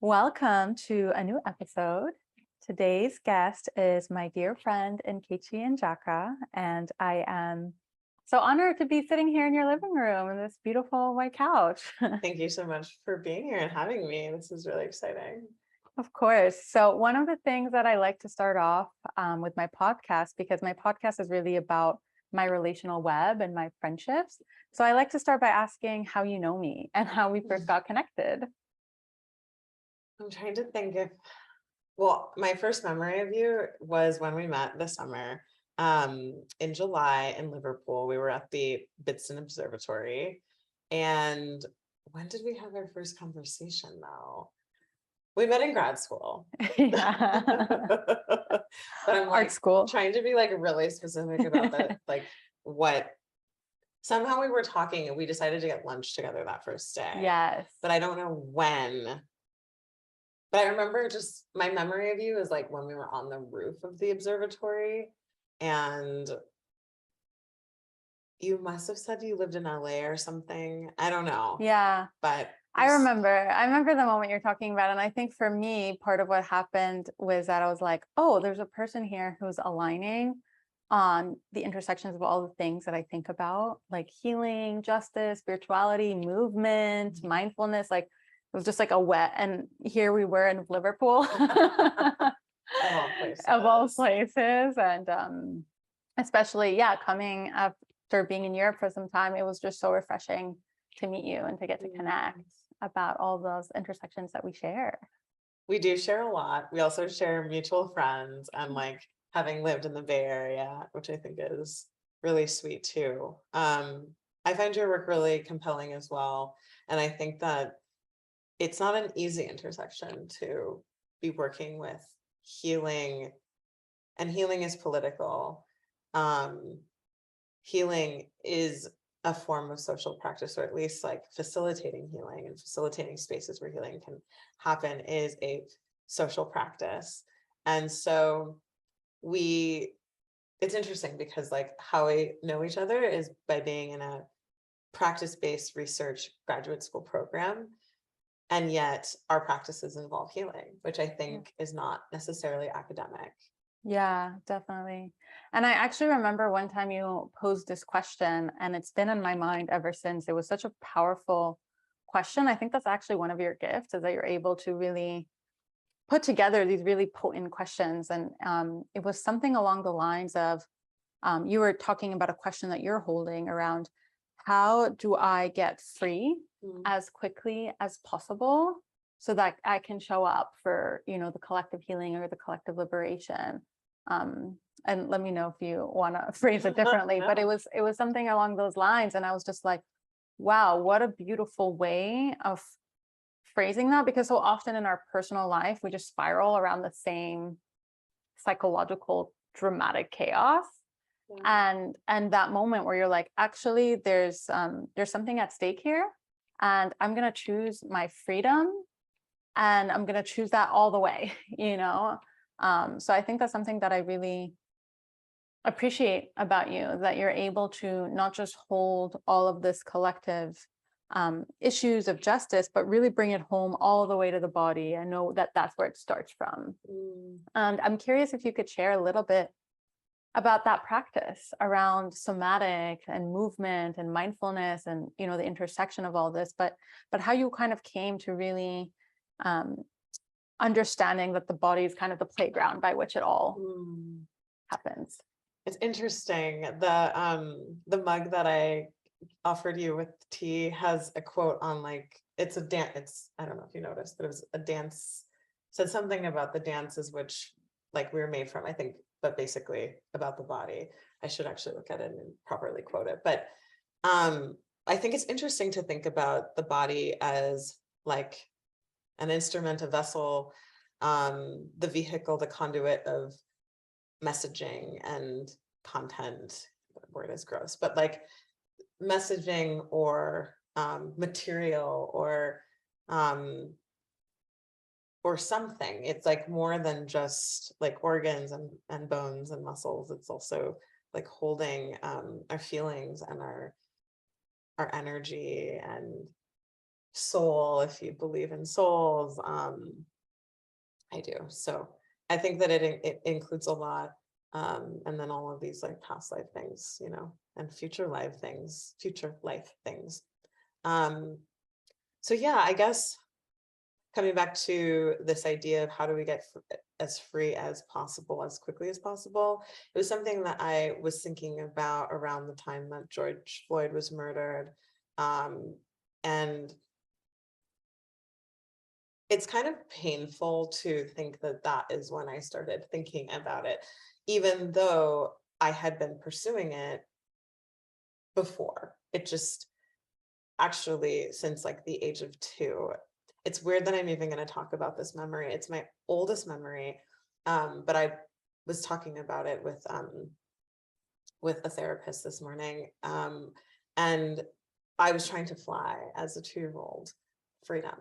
Welcome to a new episode. Today's guest is my dear friend Nkechi and Njaka, and I am so honored to be sitting here in your living room in this beautiful white couch. Thank you so much for being here and having me. This is really exciting. Of course. So one of the things that I like to start off with my podcast, because my podcast is really about my relational web and my friendships. So I like to start by asking how you know me and how we first got connected. I'm trying to think well, my first memory of you was when we met this summer in July in Liverpool. We were at the Bidston Observatory. And when did we have our first conversation though? We met in grad school. Yeah. But I'm Art school. trying to be really specific about that, what somehow we were talking and we decided to get lunch together that first day. Yes. But I don't know when. But I remember just my memory of you is when we were on the roof of the observatory and you must have said you lived in LA or something. I don't know. Yeah. But I remember the moment you're talking about. And I think for me, part of what happened was that I was like, oh, there's a person here who's aligning on the intersections of all the things that I think about, like healing, justice, spirituality, movement, mindfulness. It was just a wet, and here we were in Liverpool. Of all places. And especially, coming after being in Europe for some time, it was just so refreshing to meet you and to get to connect about all those intersections that we share. We do share a lot. We also share mutual friends and having lived in the Bay Area, which I think is really sweet too. I find your work really compelling as well. And I think that it's not an easy intersection to be working with healing, and healing is political. Healing is a form of social practice, or at least facilitating healing and facilitating spaces where healing can happen is a social practice. And so it's interesting because how we know each other is by being in a practice-based research graduate school program. And yet our practices involve healing, which I think is not necessarily academic. Yeah, definitely. And I actually remember one time you posed this question, and it's been in my mind ever since. It was such a powerful question. I think that's actually one of your gifts, is that you're able to really put together these really potent questions. And it was something along the lines of, you were talking about a question that you're holding around, how do I get free as quickly as possible so that I can show up for, the collective healing or the collective liberation? And let me know if you want to phrase it differently. No. But it was something along those lines. And I was just like, wow, what a beautiful way of phrasing that, because so often in our personal life, we just spiral around the same psychological dramatic chaos. And that moment where you're like, actually, there's something at stake here, and I'm going to choose my freedom, and I'm going to choose that all the way, So I think that's something that I really appreciate about you, that you're able to not just hold all of this collective issues of justice, but really bring it home all the way to the body. I know that that's where it starts from. And I'm curious if you could share a little bit about that practice around somatic and movement and mindfulness and, the intersection of all this, but how you kind of came to really understanding that the body is kind of the playground by which it all happens. It's interesting. The mug that I offered you with tea has a quote on it's a dance. I don't know if you noticed, but it was a dance, said something about the dances which we were made from, I think, but basically about the body. I should actually look at it and properly quote it. But I think it's interesting to think about the body as an instrument, a vessel, the vehicle, the conduit of messaging and content. The word is gross, but messaging or material or something. It's more than just organs and bones and muscles. It's also holding our feelings and our energy and soul, if you believe in souls. I do. So I think that it includes a lot. And then all of these like past life things, you know, and future life things. So yeah, I guess coming back to this idea of how do we get as free as possible, as quickly as possible, it was something that I was thinking about around the time that George Floyd was murdered. And it's kind of painful to think that that is when I started thinking about it, even though I had been pursuing it before. It just actually since like the age of 2. It's weird that I'm even going to talk about this memory. It's my oldest memory, but I was talking about it with a therapist this morning, and I was trying to fly as a 2-year-old. Freedom.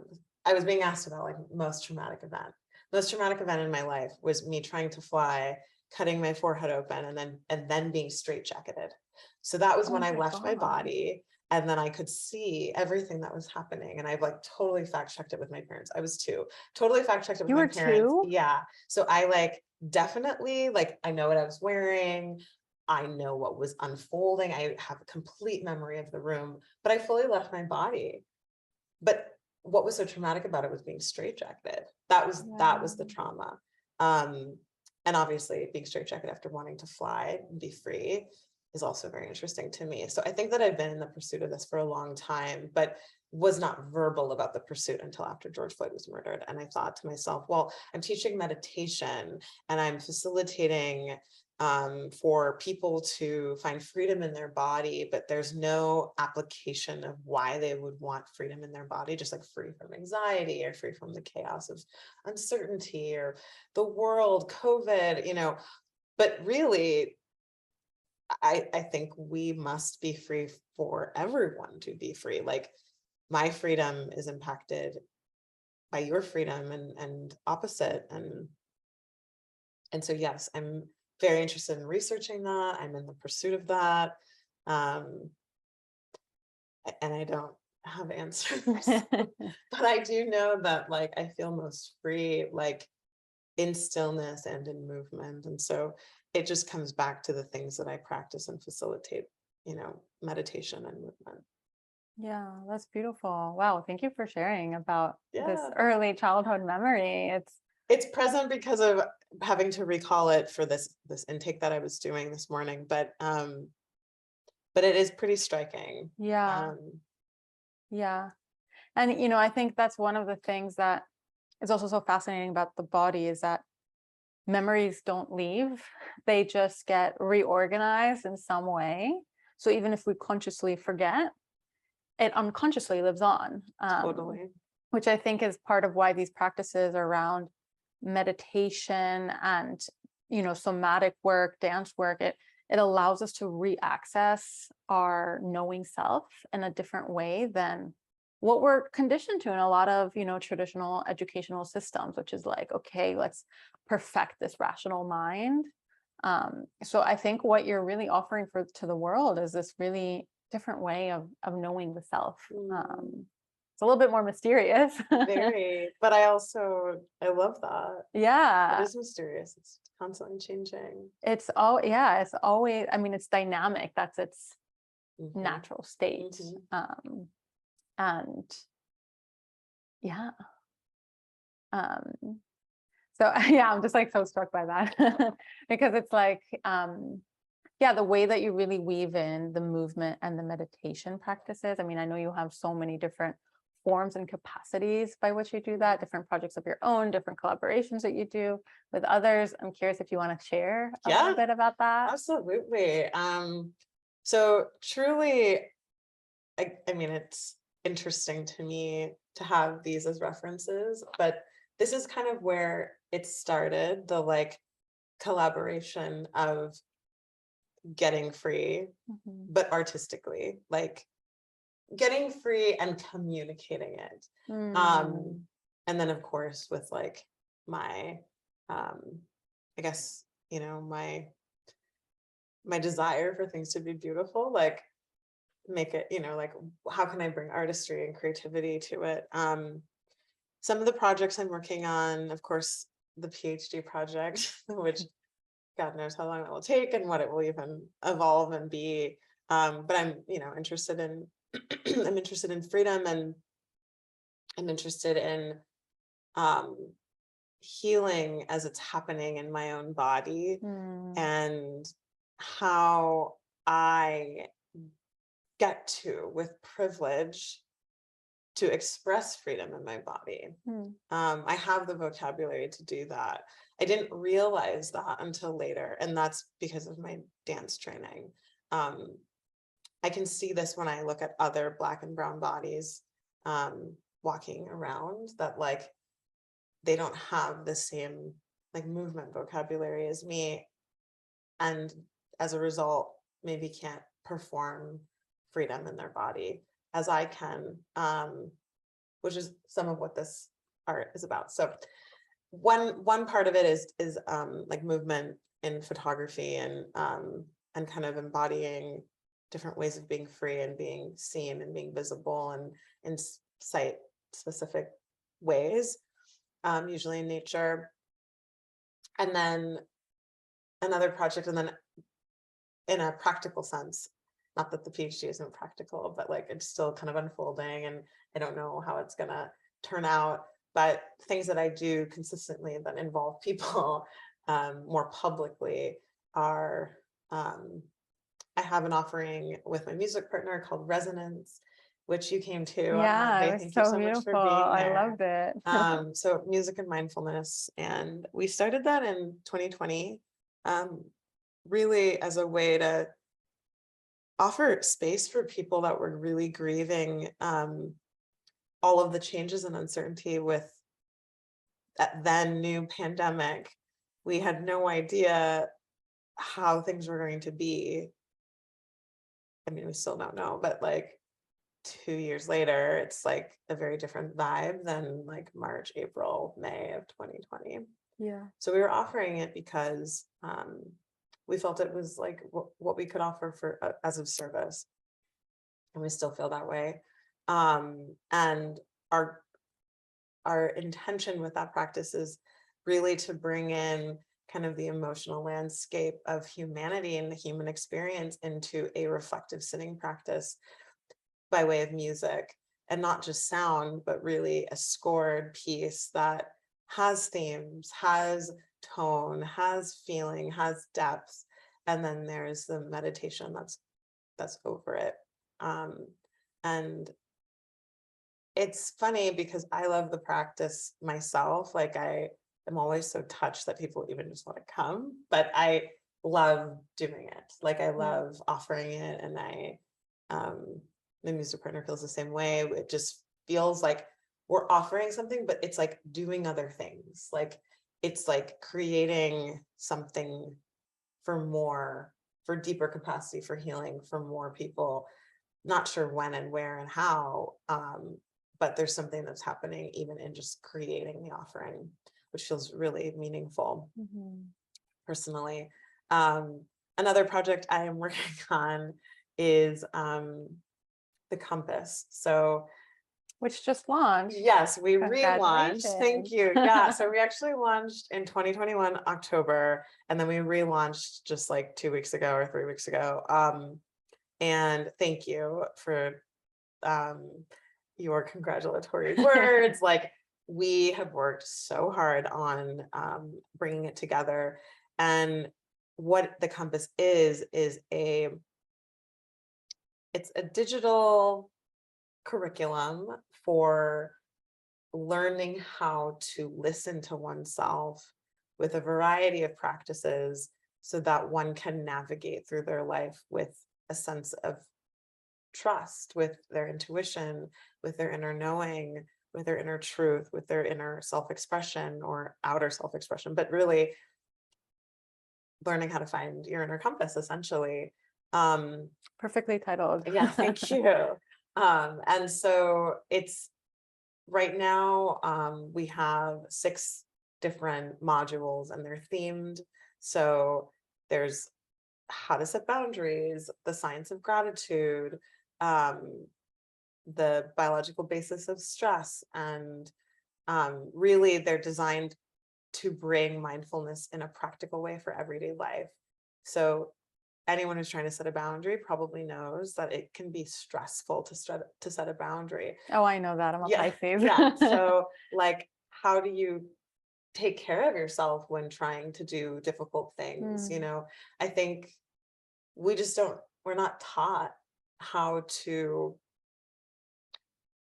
I was being asked about like most traumatic event. Most traumatic event in my life was me trying to fly, cutting my forehead open, and then being straitjacketed. So that was Oh when I my left my God. body, and then I could see everything that was happening. And I've like totally fact checked it with my parents. I was 2. Totally fact checked it with You my were parents. 2? Yeah. So I like definitely like I know what I was wearing. I know what was unfolding. I have a complete memory of the room, but I fully left my body. But what was so traumatic about it was being straitjacketed. That was the trauma. And obviously being straitjacketed after wanting to fly and be free is also very interesting to me. So I think that I've been in the pursuit of this for a long time, but was not verbal about the pursuit until after George Floyd was murdered. And I thought to myself, well, I'm teaching meditation and I'm facilitating for people to find freedom in their body, but there's no application of why they would want freedom in their body, just like free from anxiety or free from the chaos of uncertainty or the world, COVID, you know. But really, I think we must be free for everyone to be free. Like my freedom is impacted by your freedom and opposite. And so, yes, I'm very interested in researching that. I'm in the pursuit of that. And I don't have answers, but I do know that like I feel most free, like in stillness and in movement. And so it just comes back to the things that I practice and facilitate, you know, meditation and movement. Yeah, that's beautiful. Wow, thank you for sharing about this Yeah. early childhood memory. It's present because of having to recall it for this intake that I was doing this morning, but it is pretty striking. Yeah, yeah. And I think that's one of the things that is also so fascinating about the body is that memories don't leave. They just get reorganized in some way. So even if we consciously forget, it unconsciously lives on. Totally. Which I think is part of why these practices around meditation and somatic work, dance work, it allows us to re-access our knowing self in a different way than what we're conditioned to in a lot of traditional educational systems, which is like, okay, let's perfect this rational mind. So I think what you're really offering to the world is this really different way of knowing the self. It's a little bit more mysterious. Very, but I love that. It Yeah, is mysterious. It's constantly changing. it's always, I mean, it's dynamic. That's its natural state. And yeah. So yeah, I'm just like so struck by that because it's like, yeah, the way that you really weave in the movement and the meditation practices. I mean, I know you have so many different forms and capacities by which you do that, different projects of your own, different collaborations that you do with others. I'm curious if you want to share a little bit about that. Absolutely. So truly, I mean, it's interesting to me to have these as references, but this is kind of where it started, the like collaboration of getting free, but artistically, like getting free and communicating it. And then of course with like my I guess my desire for things to be beautiful, like make it, like, how can I bring artistry and creativity to it? Some of the projects I'm working on, of course, the PhD project, which God knows how long it will take and what it will even evolve and be. But I'm, interested in, I'm interested in freedom, and I'm interested in um, healing as it's happening in my own body, and how I get to, with privilege, to express freedom in my body. I have the vocabulary to do that. I didn't realize that until later, and that's because of my dance training. I can see this when I look at other Black and brown bodies walking around, that like they don't have the same like movement vocabulary as me, and as a result maybe can't perform freedom in their body as I can, which is some of what this art is about. So one part of it is like movement in photography, and kind of embodying different ways of being free and being seen and being visible, and in site specific ways, usually in nature. And then another project, and then in a practical sense, not that the PhD isn't practical, but like it's still kind of unfolding, and I don't know how it's gonna turn out, but things that I do consistently that involve people more publicly are, I have an offering with my music partner called Resonance, which you came to on Monday. it was Thank you so much beautiful. for being I there. loved it. So music and mindfulness, and we started that in 2020, really as a way to offer space for people that were really grieving all of the changes and uncertainty with that then new pandemic. We had no idea how things were going to be. I mean, we still don't know, but like 2 years later, it's like a very different vibe than like March, April, May of 2020. Yeah. So we were offering it because we felt it was like what we could offer for as of service, and we still feel that way. And our intention with that practice is really to bring in kind of the emotional landscape of humanity and the human experience into a reflective sitting practice by way of music, and not just sound, but really a scored piece that has themes, has tone, has feeling, has depth, and then there's the meditation that's over it. And it's funny because I love the practice myself. Like I am always so touched that people even just want to come, but I love doing it. Like I love offering it, and my music partner feels the same way. It just feels like we're offering something, but it's like doing other things. Like it's like creating something for more, for deeper capacity, for healing, for more people. Not sure when and where and how, but there's something that's happening even in just creating the offering, which feels really meaningful personally. Another project I am working on is the Compass. So, which just launched. yes, we relaunched. Thank you. Yeah, so we actually launched in 2021 October, and then we relaunched just like 2 weeks ago or 3 weeks ago. And thank you for your congratulatory words. Like we have worked so hard on bringing it together, and what the Compass is it's a digital curriculum for learning how to listen to oneself with a variety of practices, so that one can navigate through their life with a sense of trust, with their intuition, with their inner knowing, with their inner truth, with their inner self-expression or outer self-expression, but really learning how to find your inner compass, essentially. Perfectly titled. Yeah, thank you. And so it's right now, we have 6 different modules, and they're themed. So there's how to set boundaries, the science of gratitude, the biological basis of stress, and really they're designed to bring mindfulness in a practical way for everyday life. So anyone who's trying to set a boundary probably knows that it can be stressful to set a boundary. Oh, I know that. I'm a Yeah, Pisces. yeah. So like, how do you take care of yourself when trying to do difficult things? You know, I think we're not taught how to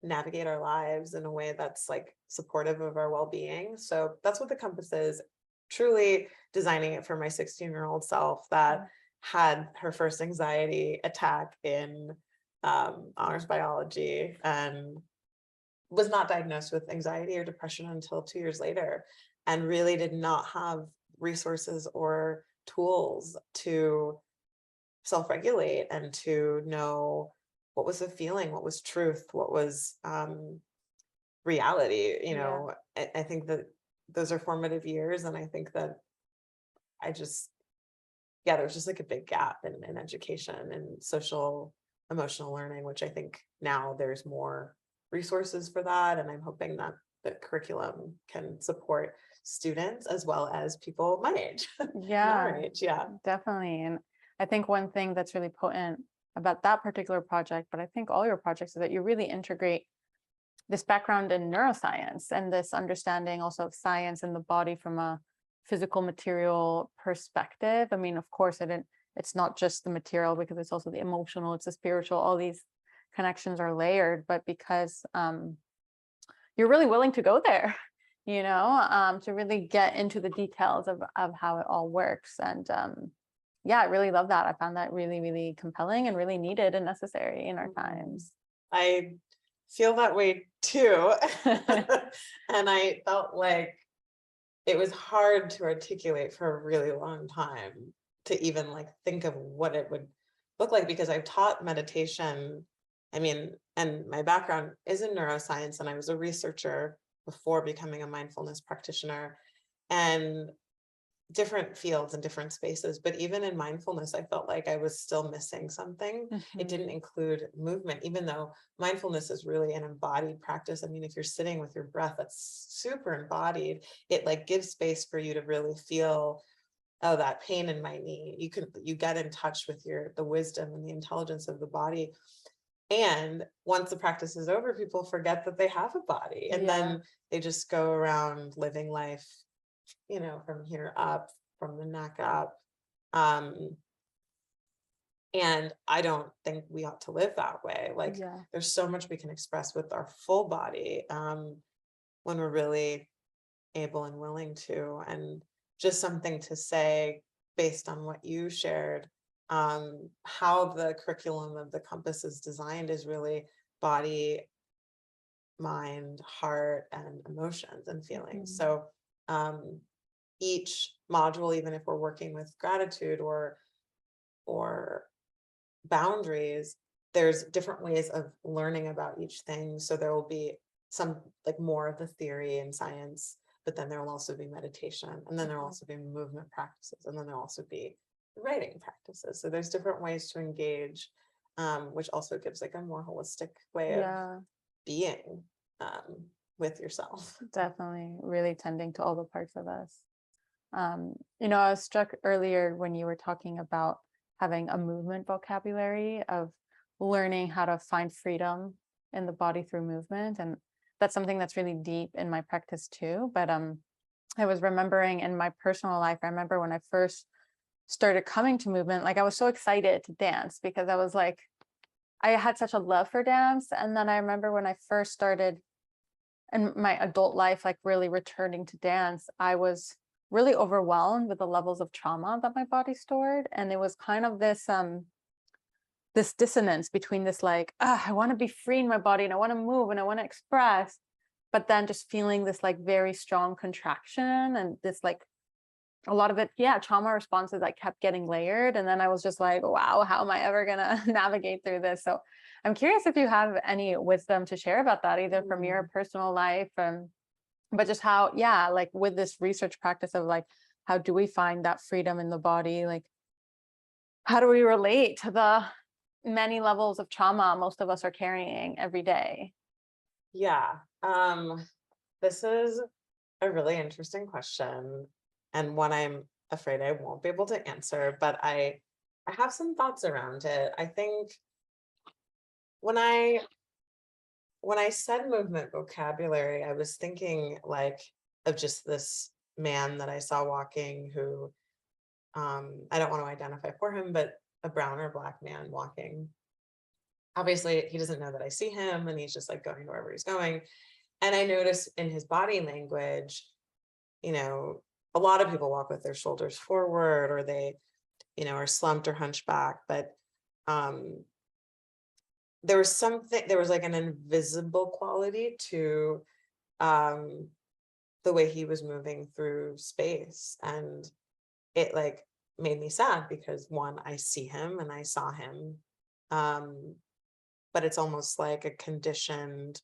navigate our lives in a way that's like supportive of our well-being. So that's what the compass is, truly designing it for my 16-year-old self that had her first anxiety attack in honors biology and was not diagnosed with anxiety or depression until 2 years later, and really did not have resources or tools to self-regulate and to know what was the feeling, what was truth, what was reality. You know, I think that those are formative years, and I think that there's just like a big gap in education and social emotional learning, which I think now there's more resources for that, and I'm hoping that the curriculum can support students as well as people my age. Our age. Definitely. And I think one thing that's really potent about that particular project, but I think all your projects, is that you really integrate this background in neuroscience and this understanding also of science and the body from a physical material perspective. I mean, of course, it's not just the material, because it's also the emotional, it's the spiritual, all these connections are layered, but because you're really willing to go there, to really get into the details of how it all works. And I really love that. I found that really, really compelling and really needed and necessary in our times. I feel that way too. And I felt like it was hard to articulate for a really long time, to even like think of what it would look like, because I've taught meditation. I mean, and my background is in neuroscience, and I was a researcher before becoming a mindfulness practitioner, and different fields and different spaces. But even in mindfulness, I felt like I was still missing something. It didn't include movement, even though mindfulness is really an embodied practice. I mean, if you're sitting with your breath, that's super embodied. It like gives space for you to really feel, oh, that pain in my knee. You get in touch with the wisdom and the intelligence of the body. And once the practice is over, people forget that they have a body, and then they just go around living life, from here up, from the neck up. And I don't think we ought to live that way. Like, there's so much we can express with our full body when we're really able and willing to. And just something to say based on what you shared, how the curriculum of the compass is designed is really body, mind, heart, and emotions and feelings. So each module, even if we're working with gratitude or boundaries, there's different ways of learning about each thing. So there will be some like more of the theory and science, but then there will also be meditation, and then there will also be movement practices, and then there'll also be writing practices. So there's different ways to engage, which also gives like a more holistic way of being with yourself. Definitely, really tending to all the parts of us. I was struck earlier when you were talking about having a movement vocabulary, of learning how to find freedom in the body through movement. And that's something that's really deep in my practice too. But I was remembering in my personal life, I remember when I first started coming to movement, like I was so excited to dance, because I was like, I had such a love for dance. And then I remember when I first started in my adult life, like really returning to dance, I was really overwhelmed with the levels of trauma that my body stored. And it was kind of this this dissonance between this like, I want to be free in my body, and I want to move, and I want to express, but then just feeling this like very strong contraction, and this like a lot of it, trauma responses that kept getting layered. And then I was just like, wow, how am I ever gonna navigate through this? So I'm curious if you have any wisdom to share about that, either from your personal life, but just how, like with this research practice of like, how do we find that freedom in the body? Like, how do we relate to the many levels of trauma most of us are carrying every day? Yeah. This is a really interesting question, and one I'm afraid I won't be able to answer, but I have some thoughts around it. I think when I said movement vocabulary, I was thinking like of just this man that I saw walking who, I don't want to identify for him, but a brown or black man walking. Obviously, he doesn't know that I see him, and he's just like going wherever he's going. And I notice in his body language, you know, a lot of people walk with their shoulders forward, or they, are slumped or hunchback, but um there was like an invisible quality to um the way he was moving through space, and it like made me sad because one, I see him and I saw him, um but it's almost like a conditioned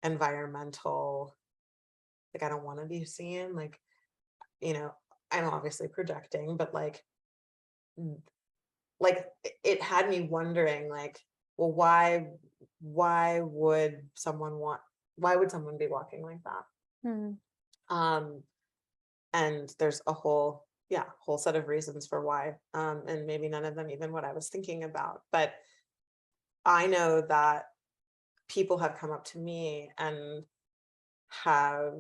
environmental, like I don't want to be seen, like, you know I'm obviously projecting, but like it had me wondering, like, well, why would someone want why would someone be walking like that? Hmm. um and there's a whole set of reasons for why, and maybe none of them even what I was thinking about, but I know that people have come up to me and have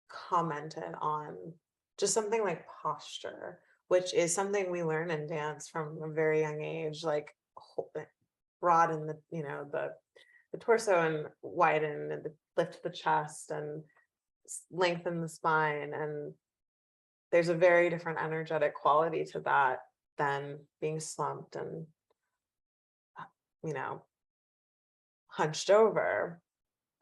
commented on just something like posture, which is something we learn in dance from a very young age, like broaden the, the torso, and widen, and lift the chest, and lengthen the spine. And there's a very different energetic quality to that than being slumped and, you know, hunched over.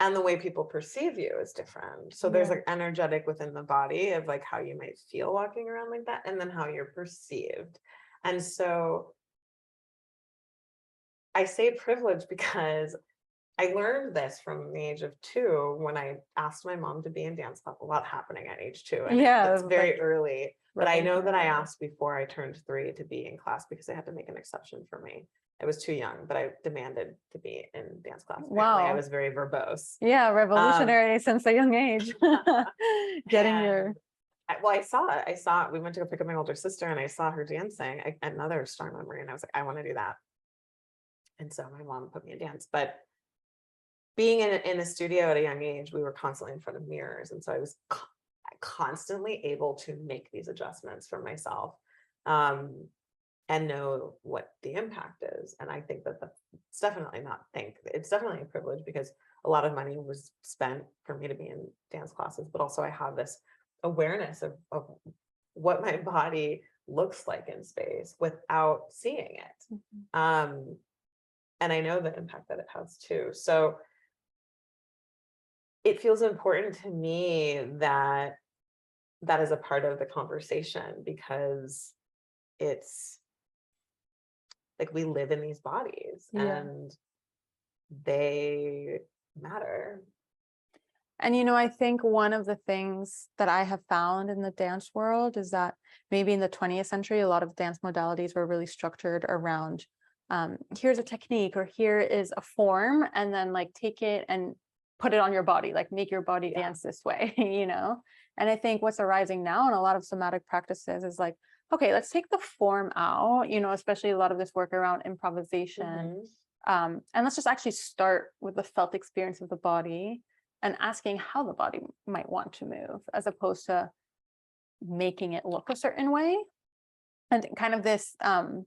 And the way people perceive you is different. So there's Yeah. like energetic within the body of like how you might feel walking around like that, and then how you're perceived. And so I say privilege because I learned this from the age of 2 when I asked my mom to be in dance club. A lot happening at age 2, and Yeah, it's it was like very early. But I know that I revolutionary. asked before I turned 3 to be in class because they had to make an exception for me. I was too young, but I demanded to be in dance class. Apparently, I Wow. was very verbose. Yeah, Um, revolutionary since a young age. Getting your and I saw it. We went to go pick up my older sister, and I saw her dancing. Another strong memory, and I was like, I want to do that. And so my mom put me in dance. But being in a studio at a young age, we were constantly in front of mirrors, and so I was constantly able to make these adjustments for myself, and know what the impact is. And I think that it's definitely a privilege, because a lot of money was spent for me to be in dance classes, but also I have this awareness of what my body looks like in space without seeing it. And I know the impact that it has too. So it feels important to me that that is a part of the conversation, because it's like we live in these bodies, yeah. and they matter. And I think one of the things that I have found in the dance world is that maybe in the 20th century, a lot of dance modalities were really structured around here's a technique, or here is a form, and then like take it and put it on your body, like make your body dance this way, And I think what's arising now in a lot of somatic practices is like, okay, let's take the form out, especially a lot of this work around improvisation. And let's just actually start with the felt experience of the body and asking how the body might want to move, as opposed to making it look a certain way. And kind of this, and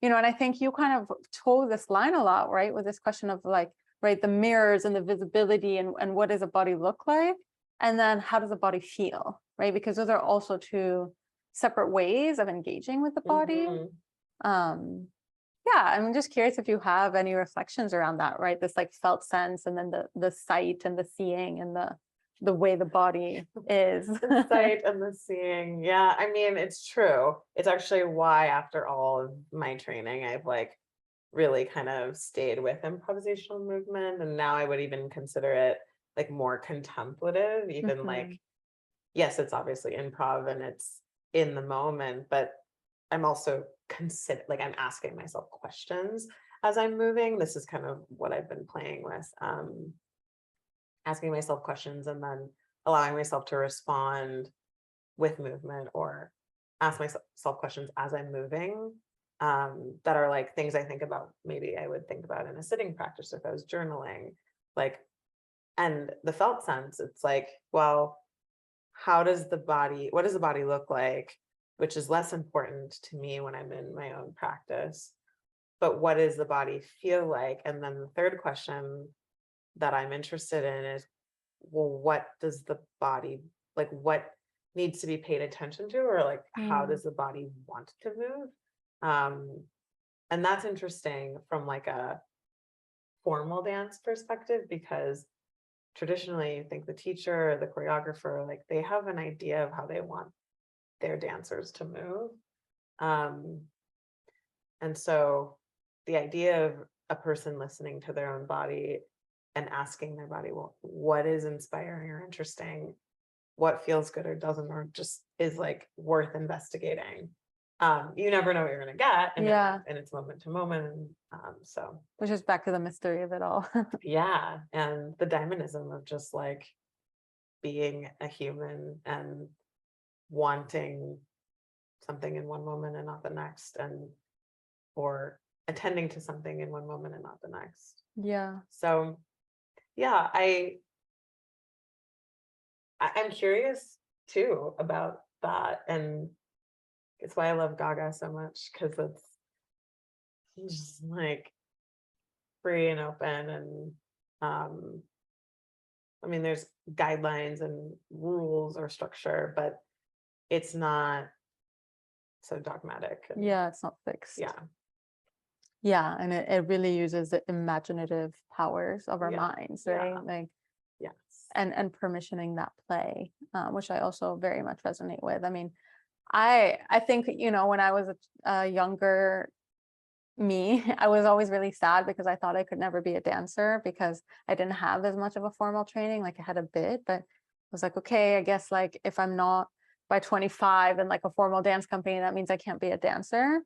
I think you kind of told this line a lot, right? With this question of like, right, the mirrors and the visibility, and what does a body look like? And then how does the body feel, right? Because those are also two separate ways of engaging with the body. Yeah, I'm just curious if you have any reflections around that, right? This like felt sense, and then the sight and the seeing, and the way the body is. The sight and the seeing. Yeah, I mean, it's true. It's actually why after all of my training, I've like really kind of stayed with improvisational movement. And now I would even consider it like more contemplative, even like, yes, it's obviously improv and it's in the moment, but I'm also I'm asking myself questions as I'm moving. This is kind of what I've been playing with, asking myself questions and then allowing myself to respond with movement, or ask myself questions as I'm moving, that are like things I think about, maybe I would think about in a sitting practice if I was journaling. Like, and the felt sense, it's like, well, what does the body look like? Which is less important to me when I'm in my own practice. But what does the body feel like? And then the third question that I'm interested in is, well, what does the body, like, what needs to be paid attention to, or like, how does the body want to move? And that's interesting from like a formal dance perspective, because traditionally, I think the teacher, the choreographer, like, they have an idea of how they want their dancers to move. And so the idea of a person listening to their own body and asking their body, well, what is inspiring or interesting? What feels good or doesn't, or just is like worth investigating. You never know what you're gonna get, and it's moment to moment. So which is back to the mystery of it all. yeah, and the dynamism of just like being a human and wanting something in one moment and not the next, and or attending to something in one moment and not the next. Yeah. So yeah, I'm curious too about that, and it's why I love Gaga so much, because it's just like free and open, and I mean, there's guidelines and rules or structure, but it's not so dogmatic. Yeah, it's not fixed. Yeah. Yeah, and it really uses the imaginative powers of our minds, right? Like, yes, and permissioning that play, which I also very much resonate with. I mean, I think, you know, when I was a younger me, I was always really sad because I thought I could never be a dancer because I didn't have as much of a formal training. Like, I had a bit, but I was like, okay, I guess like if I'm not by 25 in like a formal dance company, that means I can't be a dancer.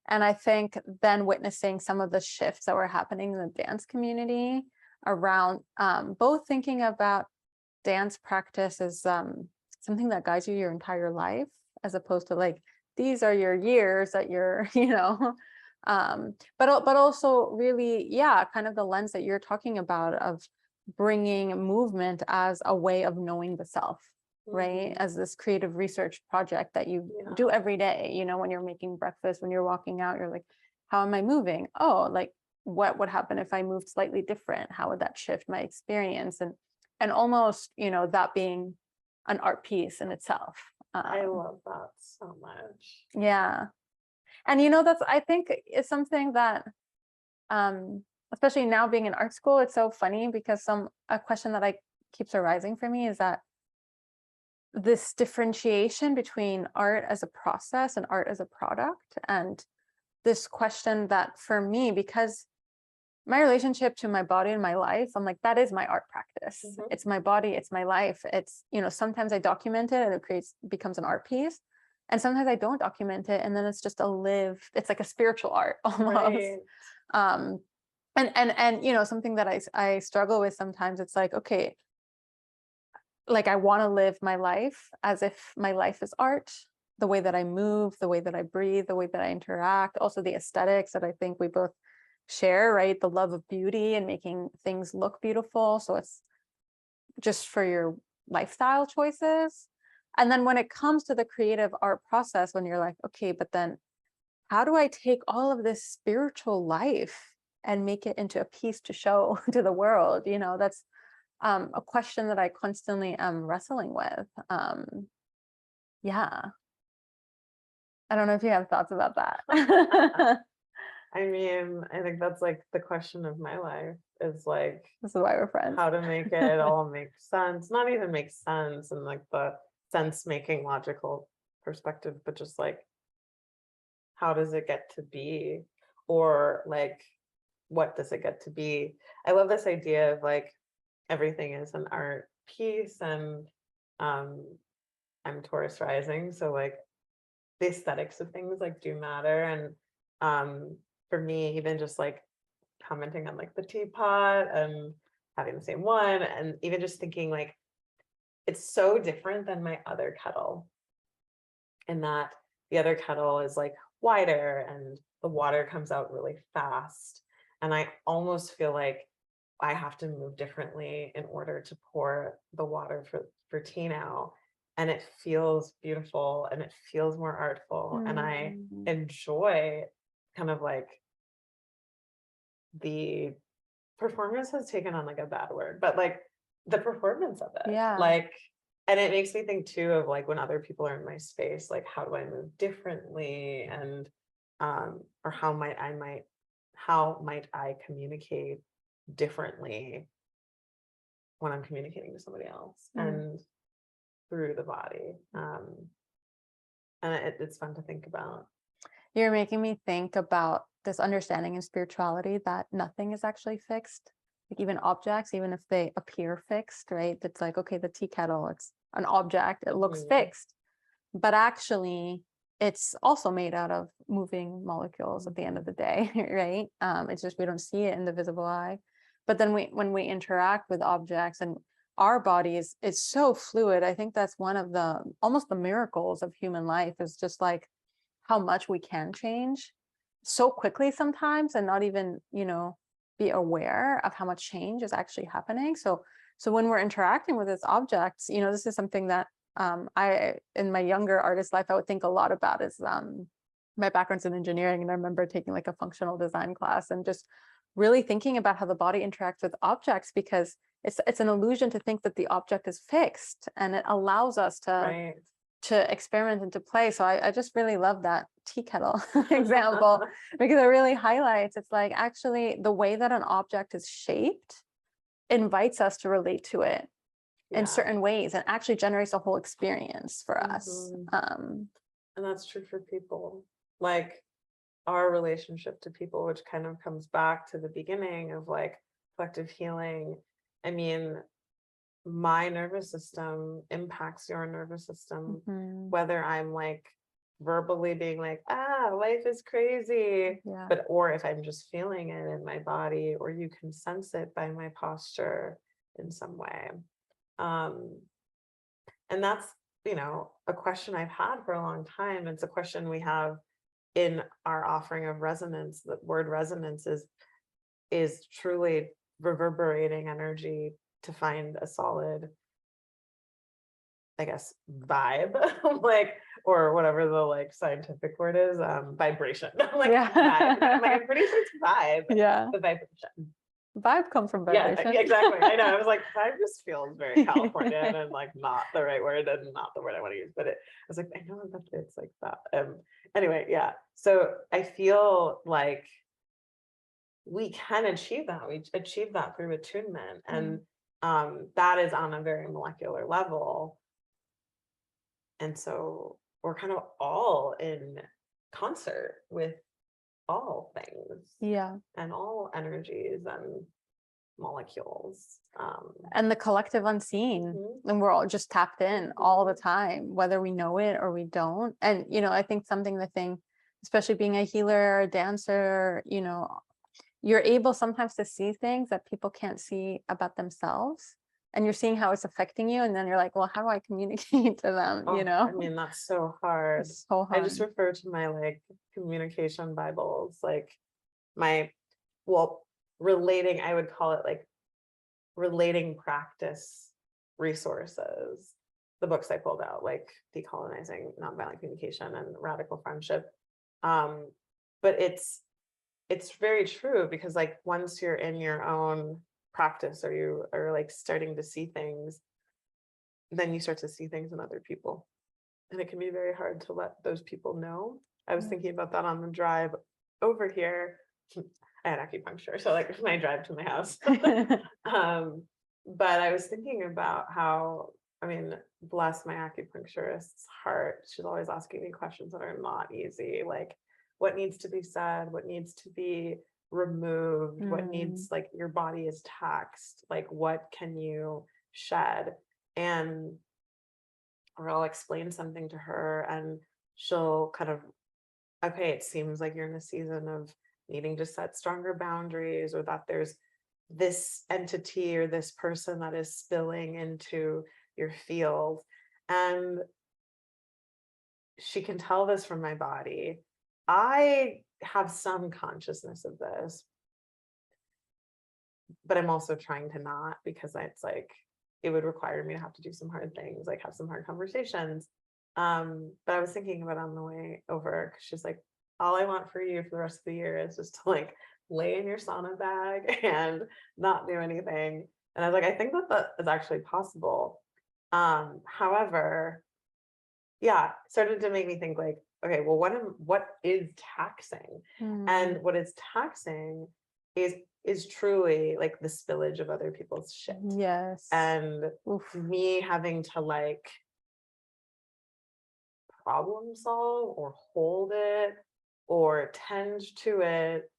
And I think then witnessing some of the shifts that were happening in the dance community around both thinking about dance practice as something that guides you your entire life, as opposed to like, these are your years that you're, you know, but also really, yeah, kind of the lens that you're talking about of bringing movement as a way of knowing the self, right? As this creative research project that you do every day, you know, when you're making breakfast, when you're walking out, you're like, how am I moving? Oh, like, what would happen if I moved slightly different? How would that shift my experience? And almost, you know, that being an art piece in itself. I love that so much. Yeah. And, you know, that's, I think is something that, especially now being in art school, it's so funny because a question that keeps arising for me is that this differentiation between art as a process and art as a product. And this question that for me, because my relationship to my body and my life, I'm like, that is my art practice. It's my body, it's my life. It's, you know, sometimes I document it and it becomes an art piece. And sometimes I don't document it. And then it's just it's like a spiritual art almost. Right. And you know, something that I struggle with sometimes, it's like, okay, like I want to live my life as if my life is art, the way that I move, the way that I breathe, the way that I interact, also the aesthetics that I think we both share, right? The love of beauty and making things look beautiful. So it's just for your lifestyle choices. And then when it comes to the creative art process, when you're like, okay, but then how do I take all of this spiritual life and make it into a piece to show to the world? You know, that's a question that I constantly am wrestling with. Yeah. I don't know if you have thoughts about that. I mean, I think that's like the question of my life, is like, this is why we're friends. How to make it all make sense, not even make sense in like the sense making logical perspective, but just like, how does it get to be? Or like, what does it get to be? I love this idea of like, everything is an art piece, and I'm Taurus rising, so like the aesthetics of things like do matter. And for me, even just like commenting on like the teapot and having the same one, and even just thinking like it's so different than my other kettle, in that the other kettle is like wider and the water comes out really fast. And I almost feel like I have to move differently in order to pour the water for tea now. And it feels beautiful and it feels more artful. And I enjoy kind of like the performance has taken on like a bad word, but like the performance of it. Yeah. Like, and it makes me think too of like when other people are in my space, like how do I move differently, and or how might I communicate differently when I'm communicating to somebody else and through the body. And it's fun to think about. You're making me think about this understanding in spirituality that nothing is actually fixed. Like even objects, even if they appear fixed, right? It's like, okay, the tea kettle, it's an object, it looks fixed, but actually it's also made out of moving molecules at the end of the day, right? It's just we don't see it in the visible eye. But then when we interact with objects, and our bodies, it's so fluid. I think that's one of the almost the miracles of human life, is just like how much we can change so quickly sometimes, and not even, be aware of how much change is actually happening. So when we're interacting with these objects, this is something that I, in my younger artist life, I would think a lot about, is my background's in engineering, and I remember taking like a functional design class and just really thinking about how the body interacts with objects, because it's an illusion to think that the object is fixed, and it allows us to experiment and to play. So I just really love that tea kettle example, because it really highlights, it's like actually the way that an object is shaped invites us to relate to it in certain ways, and actually generates a whole experience for us. And that's true for people, like our relationship to people, which kind of comes back to the beginning of like collective healing. I mean, my nervous system impacts your nervous system, whether I'm like verbally being like, life is crazy, but or if I'm just feeling it in my body, or you can sense it by my posture in some way. And that's, a question I've had for a long time. It's a question we have in our offering of resonance. The word resonance is truly reverberating energy to find a solid, I guess, vibe, like, or whatever the like scientific word is, vibration. I'm like, vibe. I'm like, I'm pretty sure it's vibe. The vibration. Vibe comes from vibration. Yeah, exactly. I know. I was like, vibe just feels very Californian and like not the right word, and not the word I want to use. But I was like, I know that it's like that. Anyway, yeah. So I feel like we can achieve that. We achieve that through attunement, and that is on a very molecular level. And so we're kind of all in concert with all things, and all energies and molecules, and the collective unseen, and we're all just tapped in all the time, whether we know it or we don't. And I think the thing, especially being a healer or a dancer, you're able sometimes to see things that people can't see about themselves, and you're seeing how it's affecting you, and then you're like, well, how do I communicate to them? I mean, that's so hard. It's so hard. I just refer to my like communication Bibles, like relating, I would call it like relating practice resources, the books I pulled out, like Decolonizing Nonviolent Communication and Radical Friendship. But it's very true, because like once you're in your own practice, or you are like starting to see things, then you start to see things in other people, and it can be very hard to let those people know. I was thinking about that on the drive over here. I had acupuncture, so like my drive to my house. But I was thinking about how, I mean, bless my acupuncturist's heart, she's always asking me questions that are not easy, like what needs to be said, what needs to be removed, what needs, like your body is taxed, like what can you shed, or I'll explain something to her and she'll kind of, okay, it seems like you're in a season of needing to set stronger boundaries, or that there's this entity or this person that is spilling into your field. And she can tell this from my body. I have some consciousness of this, but I'm also trying to not, because it's like, it would require me to have to do some hard things, like have some hard conversations. But I was thinking about it on the way over, because she's like, all I want for you for the rest of the year is just to like lay in your sauna bag and not do anything. And I was like, I think that that is actually possible. However, yeah, started to make me think like, okay, well, what is taxing? And what is taxing is truly like the spillage of other people's shit. Yes. And Oof. me having to like problem solve or hold it or tend to it,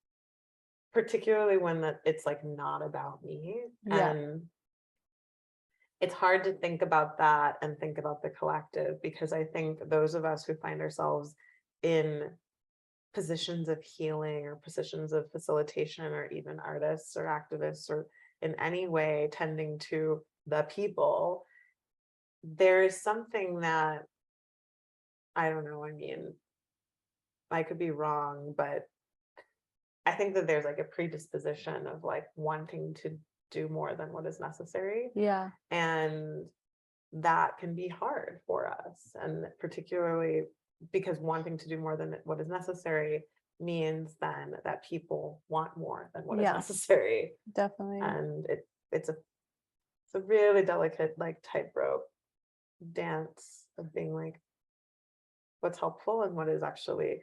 particularly when that it's like not about me. Yeah. And it's hard to think about that and think about the collective, because I think those of us who find ourselves in positions of healing or positions of facilitation, or even artists or activists, or in any way tending to the people, there is something that, I don't know, I mean, I could be wrong, but I think that there's like a predisposition of like wanting to do more than what is necessary. Yeah. And that can be hard for us. And particularly because wanting to do more than what is necessary means then that people want more than what is Yeah. necessary. Definitely. And it's a really delicate like tightrope dance of being like, what's helpful and what is actually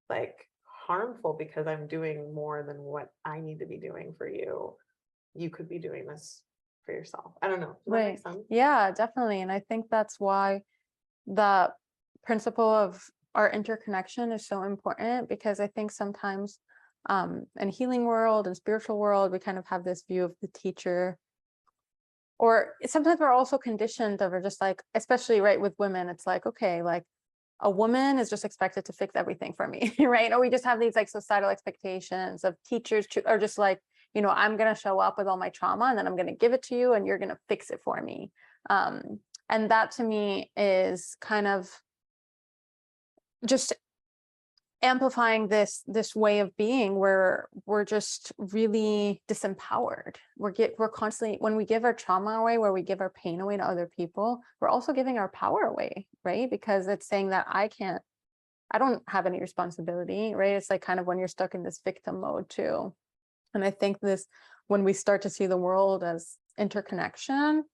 like harmful, because I'm doing more than what I need to be doing for you. You could be doing this for yourself. I don't know. Does that make Right. sense? Yeah, definitely. And I think that's why the principle of our interconnection is so important, because I think sometimes in healing world and spiritual world, we kind of have this view of the teacher, or sometimes we're also conditioned that we're just like, especially right with women, it's like, okay, like a woman is just expected to fix everything for me, right? Or we just have these like societal expectations of teachers are just like, I'm going to show up with all my trauma and then I'm going to give it to you and you're going to fix it for me. And that to me is kind of just amplifying this way of being where we're just really disempowered. We're constantly, when we give our trauma away, where we give our pain away to other people, we're also giving our power away, right? Because it's saying that I don't have any responsibility, right? It's like kind of when you're stuck in this victim mode too. And I think when we start to see the world as interconnection,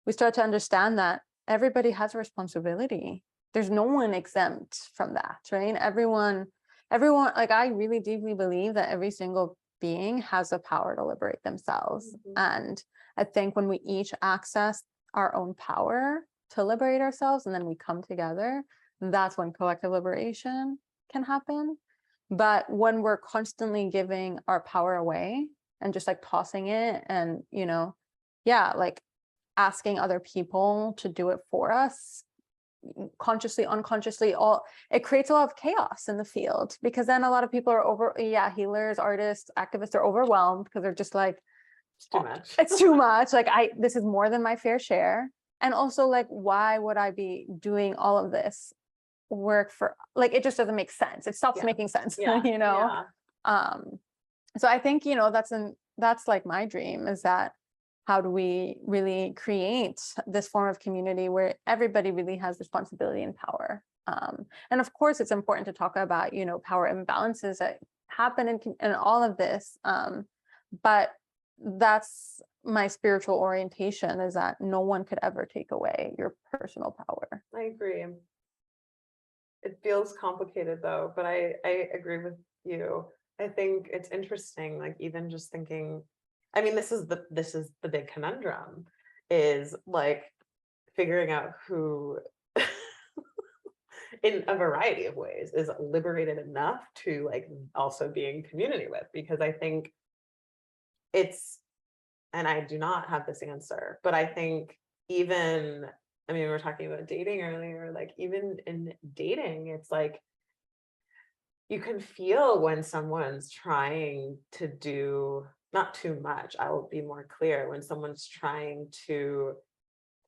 we start to understand that everybody has a responsibility. There's no one exempt from that, right? Everyone, like I really deeply believe that every single being has the power to liberate themselves. And I think when we each access our own power to liberate ourselves and then we come together, that's when collective liberation can happen. But when we're constantly giving our power away and just like tossing it and, like asking other people to do it for us, consciously, unconsciously, it creates a lot of chaos in the field, because then a lot of people are healers, artists, activists are overwhelmed because they're just like, It's too much. It's too much. Like this is more than my fair share. And also like, why would I be doing all of this work for, like, it just doesn't make sense. It stops making sense, Yeah. So I think, that's like my dream, is that how do we really create this form of community where everybody really has responsibility and power? And of course, it's important to talk about, power imbalances that happen in all of this. But that's my spiritual orientation, is that no one could ever take away your personal power. I agree. It feels complicated though, but I agree with you. I think it's interesting, like even just thinking, I mean, this is the big conundrum, is like figuring out who in a variety of ways is liberated enough to like also be in community with, because I think and I do not have this answer, but I think even I mean, we were talking about dating earlier, like even in dating, it's like you can feel when someone's trying to do not too much. I will be more clear when someone's trying to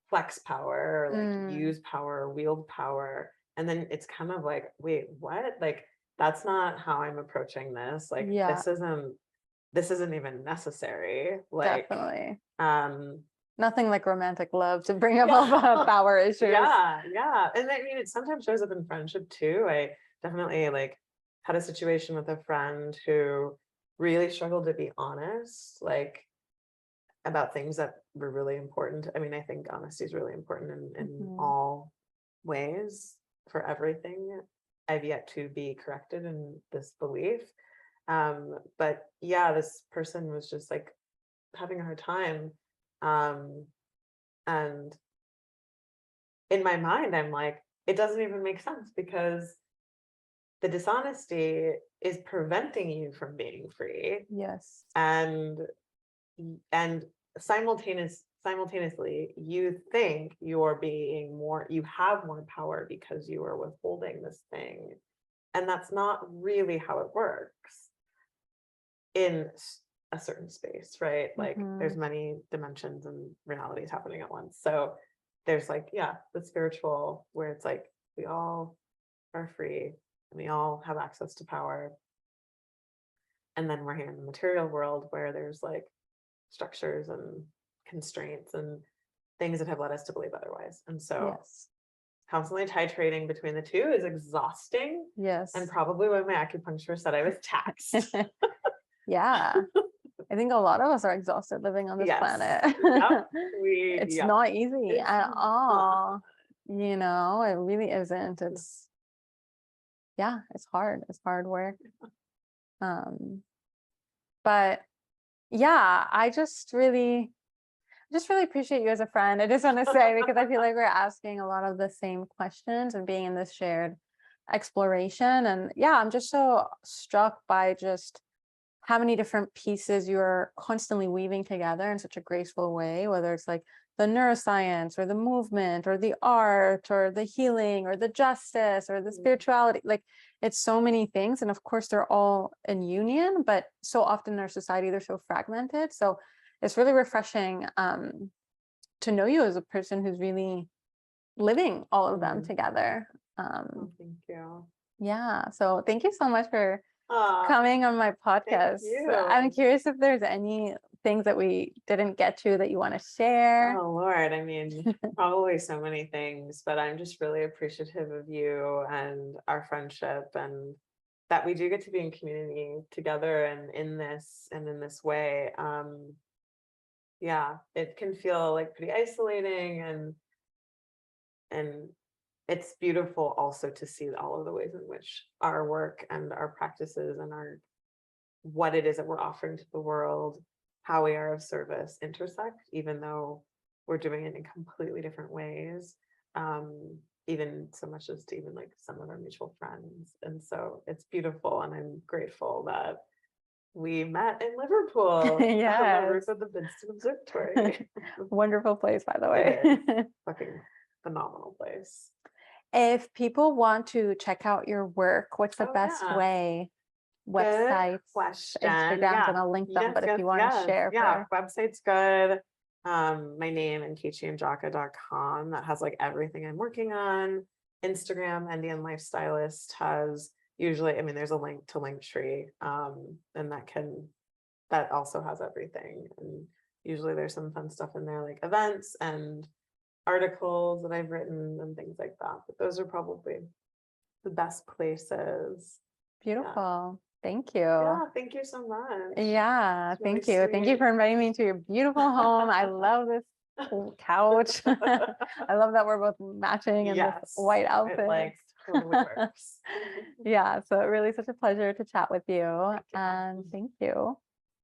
flex power or like Mm, use power, wield power. And then it's kind of like, wait, what? Like, that's not how I'm approaching this. Like, yeah, this isn't even necessary. Like, definitely. um, Nothing like romantic love to bring up all yeah, the power issues. yeah, yeah. And I mean, it sometimes shows up in friendship too. I definitely like had a situation with a friend who really struggled to be honest, like about things that were really important. I mean, I think honesty is really important in Mhm. all ways for everything. I've yet to be corrected in this belief. But yeah, this person was just like having a hard time. Um, and in my mind, I'm like, it doesn't even make sense because the dishonesty is preventing you from being free. Yes. And and simultaneously you think you're being more, you have more power because you are withholding this thing, and that's not really how it works in a certain space, right? Like there's Mhm. many dimensions and realities happening at once. So there's like, yeah, the spiritual where it's like we all are free and we all have access to power, and then we're here in the material world where there's like structures and constraints and things that have led us to believe otherwise. And so Yes. constantly titrating between the two is exhausting, and Yes. probably why my acupuncturist said I was taxed. Yeah. I think a lot of us are exhausted living on this Yes. planet. Yep. It's Yep. not easy It's at not. all. It really isn't. Yeah, it's hard. It's hard work. Um, but yeah, I just really appreciate you as a friend. I just want to say, because I feel like we're asking a lot of the same questions and being in this shared exploration. And yeah, I'm just so struck by just how many different pieces you're constantly weaving together in such a graceful way, whether it's like the neuroscience or the movement or the art or the healing or the justice or the spirituality. Like it's so many things. And of course, they're all in union, but so often in our society, they're so fragmented. So it's really refreshing to know you as a person who's really living all of them Mhm. together. Oh, thank you. Yeah. So thank you so much for Ah, coming on my thank podcast. I'm you. curious if there's any things that we didn't get to that you want to share. Oh Lord, I mean, probably so many things, but I'm just really appreciative of you and our friendship, and that we do get to be in community together and in this way. Yeah, it can feel like pretty isolating, and it's beautiful also to see all of the ways in which our work and our practices and our what it is that we're offering to the world, how we are of service intersect, even though we're doing it in completely different ways. Even so much as to even like some of our mutual friends. And so it's beautiful. And I'm grateful that we met in Liverpool on the roof Yes. of the Vincent Observatory. Wonderful place, by the It way. is fucking phenomenal place. If people want to check out your work, what's the Oh best yeah. way? Good Websites, question. Instagrams, Yeah. and I'll link them. Yes, But if yes, you want to yes. share Yeah. for, Website's good. My name, Nkechi and Njaka.com. That has like everything I'm working on. Instagram, Indian Lifestylist has usually, I mean, there's a link to Linktree. And that also has everything. And usually there's some fun stuff in there, like events and articles that I've written and things like that. But those are probably the best places. Yeah. beautiful. Thank you. Yeah, thank you so much. Yeah, It's really thank you. Thank you sweet. for inviting me to your beautiful home. I love this couch. I love that we're both matching in this Yes, white it outfit. like totally works. Yeah, so really such a pleasure to chat with you. Thank you. And thank you.